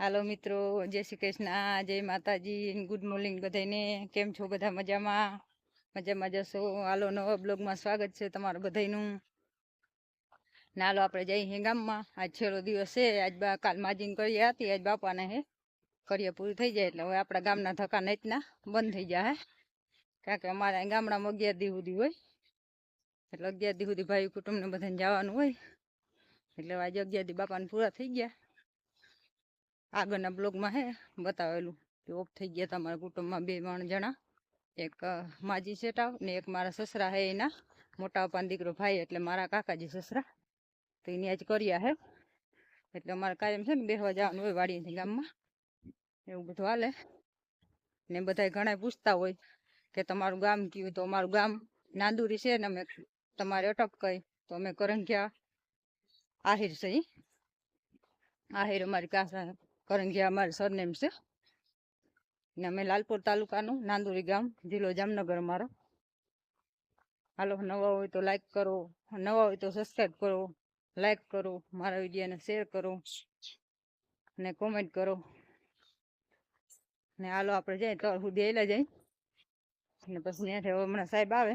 હાલો મિત્રો, જય શ્રી કૃષ્ણ, જય માતાજી, ગુડ મોર્નિંગ બધાને. કેમ છો બધા? મજામાં? મજામાં જશો? હાલો, નવા બ્લોગમાં સ્વાગત છે તમારું બધાનું. નાલો આપણે જઈએ ગામમાં. આજ છેલ્લો દિવસ છે. આજ કાલ માજીને કરીએ હતી, આજ બાપાને હે કરીએ પૂરી થઈ જાય એટલે હવે આપણા ગામના ધક્કા નેચના બંધ થઈ જાય. કારણ કે અમારા ગામડામાં 11 દી સુધી હોય, એટલે 11 દી સુધી ભાઈ કુટુંબને બધાને જવાનું હોય. એટલે આજે 11 દી બાપાને પૂરા થઈ ગયા. આગળના બ્લોગમાં હે બતાવેલું કે ઓફ થઈ ગયા તમારા કુટુંબમાં 2 જણા, એક માજી શેટાવ ને એક મારા સસરા હે, એના મોટા પપ્પાનો દીકરો ભાઈ, એટલે મારા કાકાજી સસરા. તો એની આજ કર્યા હે. એટલે અમારે કાયમ છે ને બેસવા જવાનું હોય વાડીએથી ગામમાં, એવું બધું હાલે. ને બધા ઘણા પૂછતા હોય કે તમારું ગામ કયું? તો અમારું ગામ નાંદુરી છે ને અમે તમારે અટક કઈ તો અમે કરંજિયા આહિર છે. આહિર અમારી કાસા કરંજિયા અમારું સરનેમ છે. ને અમે લાલપુર તાલુકાનું નાંદુરી ગામ, જિલ્લો જામનગર અમારો. હાલો, નવા હોય તો લાઈક કરો, નવા હોય તો સબસ્ક્રાઈબ કરો, લાઈક કરો, મારા વિડીયોને શેર કરો ને કોમેન્ટ કરો. ને હાલો આપણે જઈએ તળ સુધી એલા જઈ ને પછી ત્યાંથી હમણાં સાહેબ આવે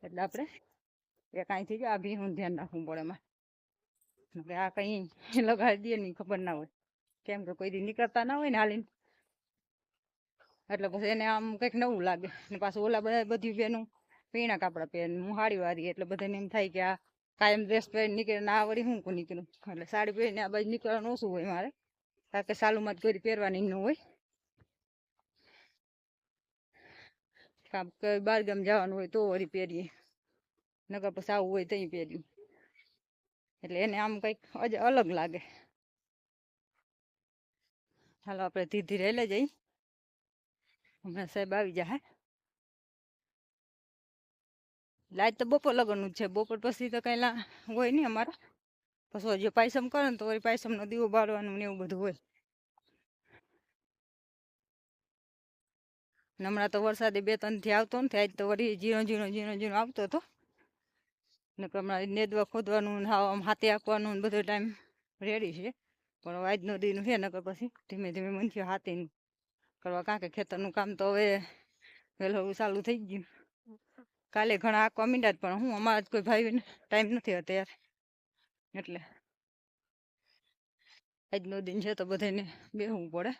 એટલે આપણે એક અહીંથી જ આ ભીનું ધ્યાન રાખવું પડે એમાં. આ કઈ લગાડી દે ની ખબર ના હોય, કેમ કે કોઈ દી નીકળતા ના હોય ને હાલીને, એટલે પછી એને આમ કંઈક નવું લાગે. ને પાછું ઓલા બધા બધી બેનું પીણા કાપડા પહેરે, હું સાડી વાળી, એટલે બધાને એમ થાય કે આ કાયમ ડ્રેસ પહેરીને નીકળે ને આ વળી હું કો નીકળું. એટલે સાડી પહેરીને આ બાજુ નીકળવાનું ઓછું હોય મારે, કારણ કે સાલુમાં જ કોઈ પહેરવાની ન હોય. કામ બહારગામ જવાનું હોય તો વળી પહેરીએ, નકર પછી આવું હોય તો પહેર્યું. એટલે એને આમ કંઈક અલગ લાગે. હાલો આપણે ધીરે ધીરે લઈ જઈ, હમણાં સાહેબ આવી જાય. લાઈટ તો બપોર લગનનું જ છે, બપોર પછી તો કઈ હોય નહીં અમારે. પછી જો પાયસમ કરે ને તો વળી પાયસમનો દીવો બાળવાનું ને એવું બધું હોય. હમણાં તો વરસાદે 2-3 થી આવતો નથી, આજ તો વળી ઝીણો ઝીણો આવતો હતો. ને હમણાં નેદવા ખોદવાનું હાથે આપવાનું બધો ટાઈમ રેડી છે. પણ આજનો દીનું છે, નકર પછી ધીમે ધીમે મનથી હાથે કરવા, કારણ કે ખેતરનું કામ તો હવે વહેલું ચાલુ થઈ ગયું. કાલે ઘણા આંકવા મીંડા જ, પણ હું અમારા જ કોઈ ભાઈને ટાઈમ નથી અત્યારે, એટલે આજનો દિન છે તો બધાને બેસવું પડે.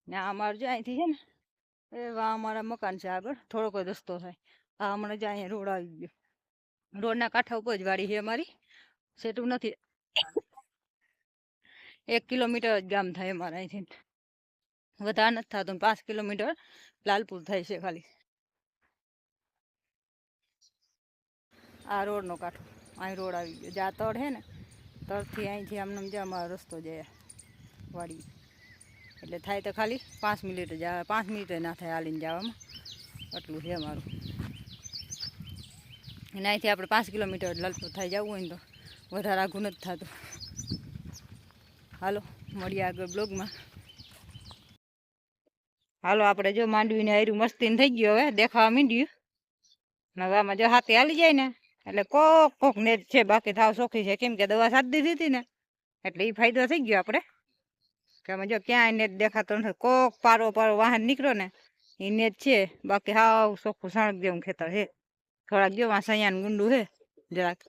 ને અમારે જો અહીંથી છે ને એવા અમારા મકાન છે, આગળ થોડોક જ રસ્તો થાય. આ હમણાં જ અહીંયા રોડ આવી ગયો, રોડના કાંઠા ઉપર જ વાડી છે અમારી, સેટું નથી. 1 કિલોમીટર જ ગામ થાય અમારે અહીંથી, વધારે નથી થતું. 5 કિલોમીટર લાલપુર થાય છે ખાલી. આ રોડનો કાંઠો, અહીં રોડ આવી ગયો. જ્યાં તળ છે ને, તળથી અહીંથી આમને જ અમારો રસ્તો જાય વાડી. એટલે થાય તો ખાલી 5 મિનિટ જ આવે, 5 મિનિટ ના થાય હાલીને જવામાં, એટલું છે અમારું. અને અહીંથી આપણે 5 કિલોમીટર લાલપુર થાય જવું હોય ને તો વધારે આઘું નથી થતું. હાલો મળીએ આગળ બ્લોગમાં. હાલો આપણે જો માંડવીને હાર્યું મસ્તીને થઈ ગયું, હવે દેખાવા માંડ્યું. હવે આમાં જો હાથે હાલી જાય ને એટલે કોક ને છે, બાકી થાવ સોખી છે, કેમ કે દવા સાથ દીધી હતી ને, એટલે એ ફાયદો થઈ ગયો આપણે. કે અમે જો ક્યાંય નેટ દેખાતો નથી, કોક પારો વાહન નીકળ્યો ને એ નેટ છે, બાકી હાવ ચોખ્ખું સણક જેવું ખેતર છે. થોડાક જો સૈયાનું ગુંડું છે જરાક,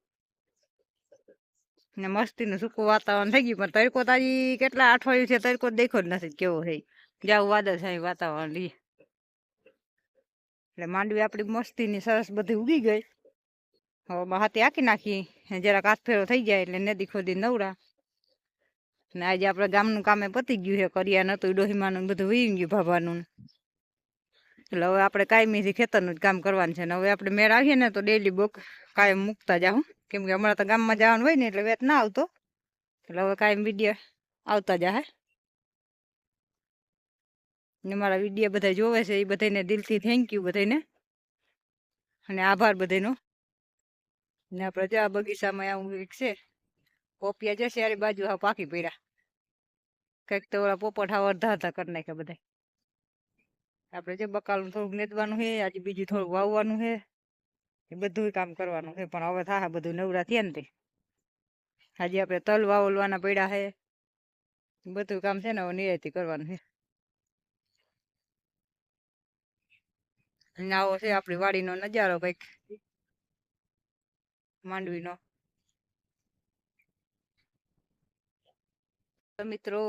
ને મસ્તીનું સૂકું વાતાવરણ થઈ ગયું. પણ તડકો તાજી કેટલા અઠવાડિયું છે તડકો દેખો જ નથી કેવો છે. જાવ વાદળ છે વાતાવરણ લઈએ, એટલે માંડવી આપણી મસ્તીની સરસ બધી ઉગી ગઈ. હવે હાથે આંકી નાખી, જરાક હાથ ફેરો થઈ જાય એટલે નદી ખોદી નવરા. ને આજે આપણે ગામનું કામે પતી ગયું છે, કર્યા નતું ડોહીમાનું બધું વીમ ગયું ભાભાનું. એટલે હવે આપણે કાયમીથી ખેતરનું જ કામ કરવાનું છે. ને હવે આપણે મેળ આવીએ ને તો ડેલી બુક કાયમ મૂકતા જાઉં, કેમ કે હમણાં તો ગામમાં જવાનું હોય ને એટલે વેત ના આવતો. એટલે હવે કાયમ વિડીયો આવતા જાય. ને મારા વિડીયો બધા જોવે છે એ બધાને દિલથી થેન્ક યુ બધાને, અને આભાર બધાનો. ને આપણે જો આ બગીચામાં આવું એક છે પોપિયા જશે યાર બાજુ હા પાકી પડ્યા, કંઈક તો ઓલા પોપટ હાવ અડધા કરી નાખ્યા બધા. આપણે જો બકાલું થોડુંક નેદવાનું છે, આજે બીજું થોડુંક વાવવાનું છે, એ બધું કામ કરવાનું છે, પણ હવે થાય બધું નવરા થયા ને તે આજે આપણે તલ વાવલવાના પડ્યા છે, બધું કામ છે ને હવે નિરાયતી કરવાનું છે. આવો છે આપણી વાડીનો નજારો કંઈક માંડવીનો. તો મિત્રો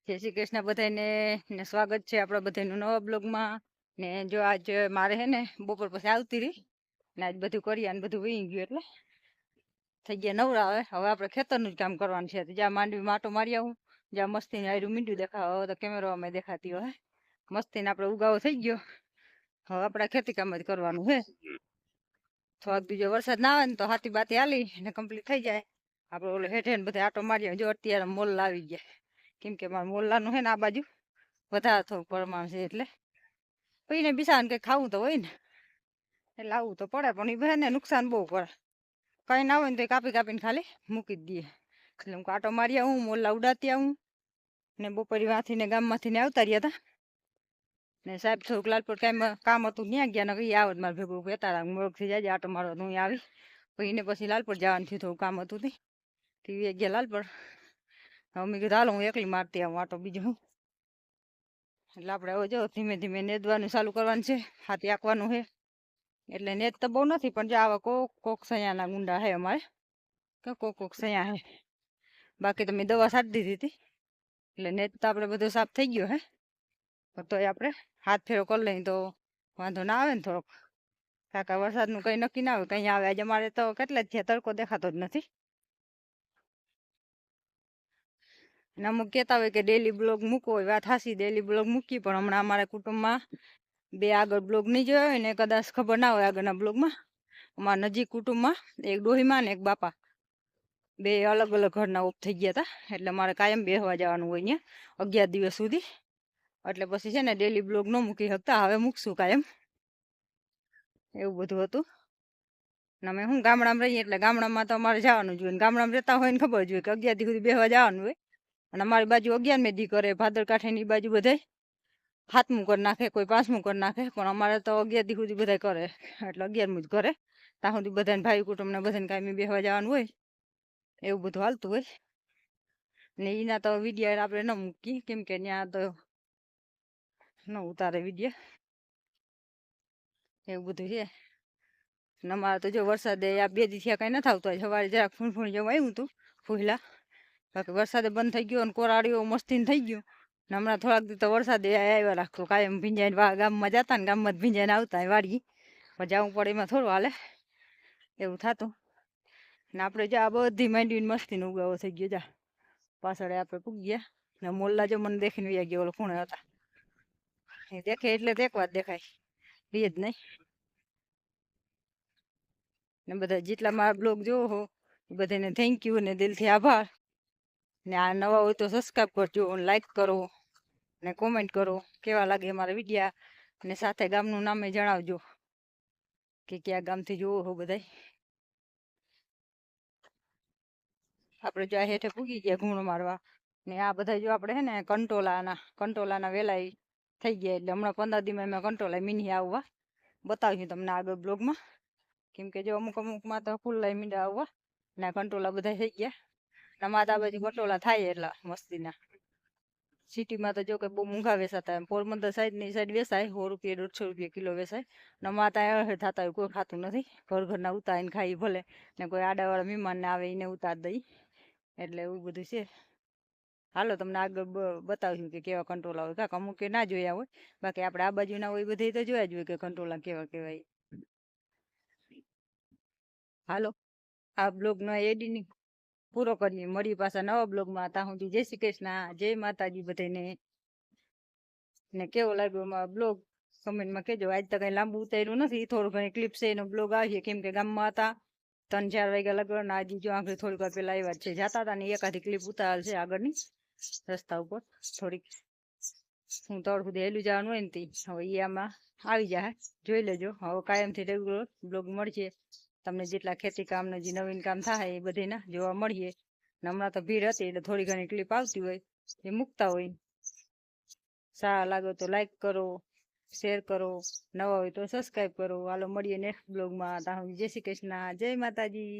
જય શ્રી કૃષ્ણ બધાને, ને સ્વાગત છે આપણા બધાનું નવા બ્લોગમાં. ને જો આજ મારે હે ને બપોર પછી આવતી રહી ને આજ બધું કર્યા ને બધું વહી ગયું એટલે થઈ ગયા નવરા. હવે આપણે ખેતરનું જ કામ કરવાનું છે. જ્યાં માંડવી માટો મારી આવું, જ્યાં મસ્તી આયરું મીંડું દેખાવ. હવે તો કેમેરો અમે દેખાતી હોય મસ્તીને આપણે ઉગાવો થઈ ગયો. હવે આપણે ખેતી કામ જ કરવાનું છે. થોડાક બીજો વરસાદ ના આવે ને તો હાથી બાતી હાલી ને કમ્પ્લીટ થઈ જાય. આપણે ઓલે હેઠે ને બધા આટો મારીએ. જો અત્યારે મોલ આવી ગયા, કેમ કે મારા મોલ્લાનું છે ને આ બાજુ વધારે થોડું પ્રમાણ છે, એટલે કોઈને બિસાને કંઈ ખાવું તો હોય ને એટલે આવવું તો પડે, પણ એ બધાને નુકસાન બહુ કરે. કંઈ ના હોય ને તો કાપી કાપીને ખાલી મૂકી જ દઈએ. એટલે હું આટો મારી આવું, મોલ્લા ઉડાતી આવું. ને બપોરી વાંથી ને ગામમાંથી ને આવતા રહ્યા હતા ને સાહેબ થોડુંક લાલપુર કામ હતું ત્યાં ગયા. ને કઈ આવત મારે ભેગું કહેતા મોરગથી જાય આટો મારો હું આવી. પછી એને પછી લાલપુર જવાનું થયું, થોડું કામ હતું તે ગયા લાલપુર. હવે મેં કીધું હાલો હું એકલી મારતી આવું આટો, બીજું હું. એટલે આપણે હવે જો ધીમે ધીમે નેદવાનું ચાલુ કરવાનું છે, હાથી આંકવાનું છે. એટલે નેદ તો બહુ નથી, પણ જો આવા કોક સયાના ગુંડા છે અમારે, કોક સયા છે. બાકી તો મેં દવા છાંટી દીધી હતી, એટલે નેદ તો આપણે બધો સાફ થઈ ગયો હે. તો આપણે હાથ ફેરો કરી લઈએ તો વાંધો ના આવે ને થોડોક. કાકા વરસાદનું કંઈ નક્કી ના આવે, કંઈ આવે. આજે અમારે તો કેટલા જ થયા, તડકો દેખાતો જ નથી. અને અમુક કહેતા હોય કે ડેલી બ્લોગ મૂકવો હોય, વાત હાસી ડેલી બ્લોગ મૂકી, પણ હમણાં અમારા કુટુંબમાં બે આગળ બ્લોગ નહીં જોયો હોય ને કદાચ ખબર ના હોય આગળના બ્લોગમાં. અમારા નજીક કુટુંબમાં એક ડોહીમાં ને એક બાપા, બે અલગ અલગ ઘરના ઓફ થઈ ગયા હતા. એટલે મારે કાયમ બેસવા જવાનું હોય અહીંયા 11 દિવસ સુધી. એટલે પછી છે ને ડેલી બ્લોગ ન મૂકી શકતા, હવે મૂકશું કાયમ. એવું બધું હતું. ને અમે શું ગામડામાં રહીએ એટલે ગામડામાં તો અમારે જવાનું જ હોય. ને ગામડામાં રહેતા હોય ને ખબર જ હોય કે 11 દી સુધી બેસવા જવાનું હોય. અને અમારી બાજુ 11મે દી કરે, ભાદર કાંઠેની બાજુ બધાય 7મું કરી નાખે, કોઈ 5મું કરી નાખે. પણ અમારે તો 11 દી સુધી બધા કરે, એટલે 11મું જ કરે. ત્યાં સુધી બધાને ભાઈ કુટુંબને બધાને કાયમી બેસવા જવાનું હોય, એવું બધું હાલતું હોય. ને એના તો વિડીયો આપણે ન મૂકીએ, કેમ કે ત્યાં તો ન ઉતારે વિડીયો, એવું બધું છે. ને અમારે તો જો વરસાદે આ 2 દી થયા કંઈ નથી આવતો. સવારે જરાક ફૂંફૂણ જેવું આવ્યું હતું ફૂહલા, બાકી વરસાદે બંધ થઈ ગયો અને કોરાડીઓ મસ્તીને થઈ ગયું. ને હમણાં થોડાક દી તો વરસાદે આવ્યા રાખતો, કાયમ ભીંજાઈને ગામમાં જતા ને ગામમાં જ ભીંજાઈને આવતા વાડી. પણ જવું પડે એમાં થોડું હાલે, એવું થતું. ને આપણે જો આ બધી માંડવીને મસ્તીને ઉગાવો થઈ ગયો. જા પાછળ આપણે પૂગી ગયા. ને મોલ્લા જો મને દેખીને વ્યા ગયા, ઓલો ખૂણે હતા એ દેખે એટલે દેખવા જ દેખાય, રીએ જ નહીં. ને બધા જેટલા મારા બ્લોગ જોવો હો એ બધાને થેન્ક યુ ને દિલથી આભાર. ને આ નવા હોય તો સબસ્ક્રાઈબ કરજો, લાઈક કરો ને કોમેન્ટ કરો કેવા લાગે અમારા વિડીયા. ને સાથે ગામનું નામે જણાવજો કે કયા ગામથી જોવો હો બધાય. આપણે જો આ હેઠે પૂગી ગયા ઘૂણો મારવા. ને આ બધા જો આપણે હે ને કંટોલાના વેલાય થઈ ગયા. એટલે હમણાં 15 દીમાં એમાં કંટોલા મીની આવવા બતાવ્યું તમને આગળ બ્લોગમાં. કેમ કે જો અમુકમાં તો ફૂલ મીંડા આવવા ને કંટોલા બધા થઈ ગયા. અમારા આ બાજુ કંટોલા થાય એટલા મસ્તીના. સિટીમાં તો જો કે બહુ મોંઘા વેચાતા. પોરબંદર સાઈડ વેચાય 100 રૂપિયા 150 રૂપિયા કિલો વેચાય. ને અમારા ત્યાં થતા હોય કોઈ ખાતું નથી. ઘરના ઉતારીને ખાઈ ભલે, ને કોઈ આડાવાળા મહેમાનને આવે એને ઉતાર દઈ. એટલે એવું બધું છે. હાલો તમને આગળ બતાવ્યું કે કેવા કંટોલા હોય. કાંક અમુક ના જોયા હોય, બાકી આપણે આ બાજુના હોય બધે તો જોયા જ હોય કે કંટોલા કેવા કેવાય. હાલો આ બ્લોગનો એડિટિંગ પૂરો કરીએ, મળી પાછા નવા બ્લોગમાં. ત્યાં સુધી જય શ્રી કૃષ્ણ, જય માતાજી બધાને. ને કેવો લાગ્યો અમારો બ્લોગ કમેન્ટમાં કહેજો. આજ તો કંઈ લાંબુ ઉતાર્યું નથી, થોડું ઘણી ક્લિપ છે એનો બ્લોગ આવીએ, કેમ કે ગામમાં હતા 3-4 વાગ્યા લગન. આજે જો આખરે થોડીક વાર પેલા આવ્યા છે, જતા હતા ને એકાદી ક્લિપ ઉતારેલ છે આગળની રસ્તા ઉપર થોડીક. હું તળ સુધી હેલું જવાનું હોય ને તી હવે એ આમાં આવી જાય, જોઈ લેજો. હવે કાયમથી રેગ્યુલર બ્લોગ મળશે તમને. જેટલા ખેતી કામને જે નવીન કામ થાય એ બધાના જોવા મળીએ. હમણાં તો ભીડ હતી એટલે થોડી ઘણી ક્લિપ આવતી હોય એ મૂકતા હોય. સારા લાગે તો લાઈક કરો, શેર કરો, નવા હોય તો સબસ્ક્રાઈબ કરો. હાલો મળીએ નેક્સ્ટ બ્લોગમાં. ત્યાં સુધી જય શ્રી કૃષ્ણ, જય માતાજી.